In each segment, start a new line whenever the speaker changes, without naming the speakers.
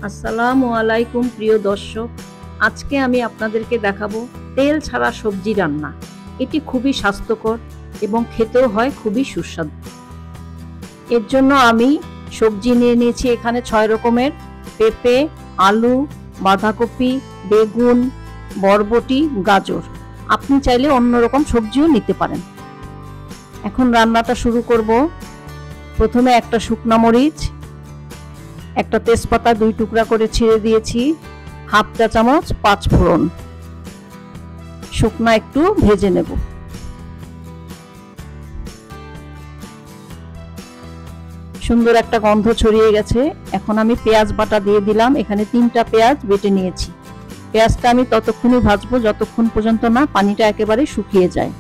আসসালামু আলাইকুম প্রিয় দর্শক, আজকে আমি আপনাদেরকে দেখাবো তেল ছাড়া সবজি রান্না। এটি খুবই স্বাস্থ্যকর এবং খেতেও হয় খুবই সুস্বাদু। এর জন্য আমি সবজি নিয়ে নিয়েছি এখানে 6 রকমের: পেঁপে, আলু, বাঁধাকপি, বেগুন, বরবটি, গাজর। আপনি চাইলে অন্য রকম সবজিও নিতে পারেন। এখন রান্নাটা শুরু করব। প্রথমে একটা শুকনা মরিচ, একটা তেজপাতা 2 টুকরা করে ছিঁড়ে দিয়েছি, হাফ চা চামচ 5 ফোড়ন, শুকনা একটু ভেজে নেব। সুন্দর একটা গন্ধ ছড়িয়ে গেছে। এখন আমি পেঁয়াজ বাটা দিয়ে দিলাম। এখানে 3টা পেঁয়াজ বেটে নিয়েছি। পেঁয়াজটা আমি ততক্ষণই ভাজবো যতক্ষণ পর্যন্ত না পানিটা একেবারে শুকিয়ে যায়।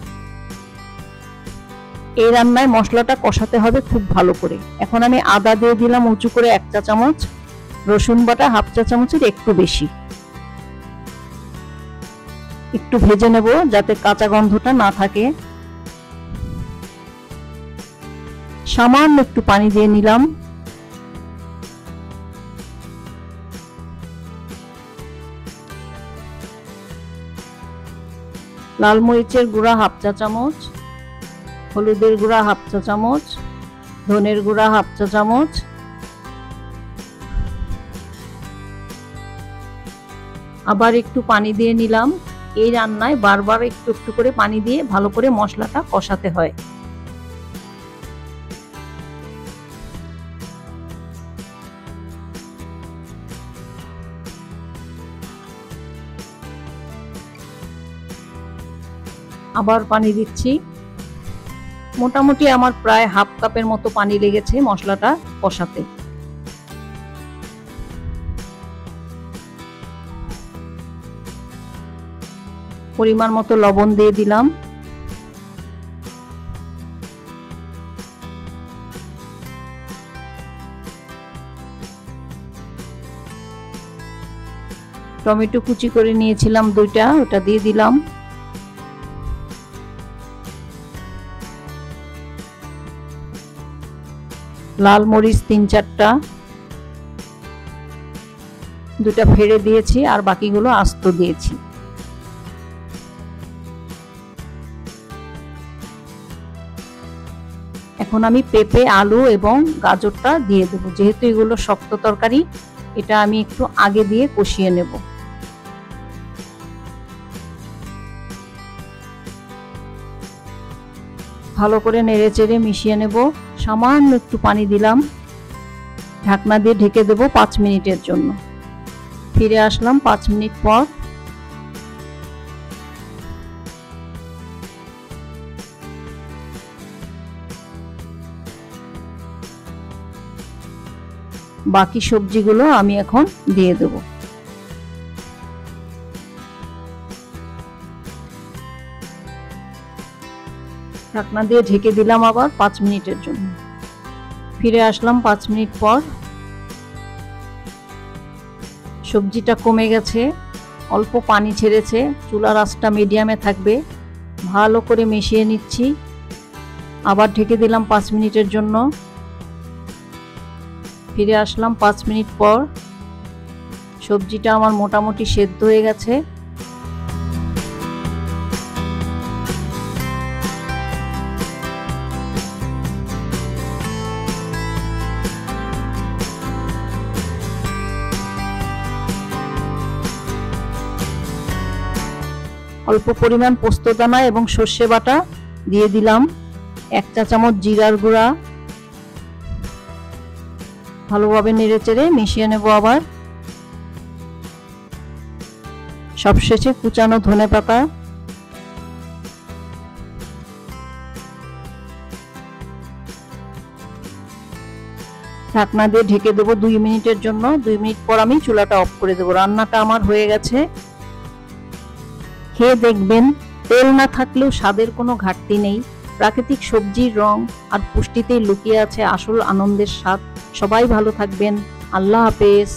এই রান্নায় মশলাটা কষাতে হবে খুব ভালো করে। এখন আমি আদা দিয়ে দিলাম উঁচু করে 1 চা চামচ, রসুন বাটা হাফ চা চামচের একটু বেশি। একটু ভেজে নেব যাতে কাঁচা গন্ধটা না থাকে। সামান্য একটু পানি দিয়ে নিলাম। লাল মরিচের গুঁড়া হাফ চা চামচ, হলুদের গুঁড়া হাফ চা চামচ, ধনের গুঁড়া হাফ চা চামচ, আবার একটু পানি দিয়ে নিলাম। এই রান্নায় বারবার একটু একটু করে পানি দিয়ে ভালো করে মশলাটা কষাতে হয়। আবার পানি দিচ্ছি। মোটামুটি আমার প্রায় হাফ কাপের মতো পানি লেগেছে মশলাটা কষাতে। পরিমাণ মতো লবণ দিয়ে দিলাম। টমেটো কুচি করে নিয়েছিলাম 2টা, ওটা দিয়ে দিলাম। লাল মরিচ 3-4টা, 2টা ফেড়ে দিয়েছি আর বাকিগুলো আস্ত দিয়েছি। এখন আমি পেঁপে, আলু এবং গাজরটা দিয়ে দেবো। যেহেতু এগুলো শক্ত তরকারি, এটা আমি একটু আগে দিয়ে কষিয়ে নেব। ভালো করে নেড়েচেড়ে মিশিয়ে নেব। সামান্য একটু পানি দিলাম। ঢাকনা দিয়ে ঢেকে দেব 5 মিনিটের জন্য। ফিরে আসলাম 5 মিনিট পর। বাকি সবজিগুলো আমি এখন দিয়ে দেব। ঢাকনা দিয়ে ঢেকে দিলাম আবার 5 মিনিটের জন্য। ফিরে আসলাম 5 মিনিট পর। সবজিটা কমে গেছে, অল্প পানি ছেড়েছে। চুলার আঁচটা মিডিয়ামে থাকবে। ভালো করে মিশিয়ে নিচ্ছি। আবার ঢেকে দিলাম 5 মিনিটের জন্য। ফিরে আসলাম 5 মিনিট পর। সবজিটা আমার মোটামুটি সেদ্ধ হয়ে গেছে। অল্প পরিমাণ পোস্তদানা এবং সর্ষে বাটা দিয়ে দিলাম। 1 চা চামচ জিরার গুঁড়া। ভালোভাবে নেড়েচেড়ে মিশিয়ে নেব আবার। সবশেষে কুচানো ধনেপাতা। ঢাকনা দিয়ে ঢেকে দেবো 2 মিনিটের জন্য। 2 মিনিট পর আমি চুলাটা অফ করে দেবো। রান্নাটা আমার হয়ে গেছে। খেয়ে দেখবেন, তেল না থাকলেও স্বাদের কোনো ঘাটতি নেই। প্রাকৃতিক সবজির রং আর পুষ্টিতেই লুকিয়ে আছে আসল আনন্দের স্বাদ। সবাই ভালো থাকবেন। আল্লাহ হাফেজ।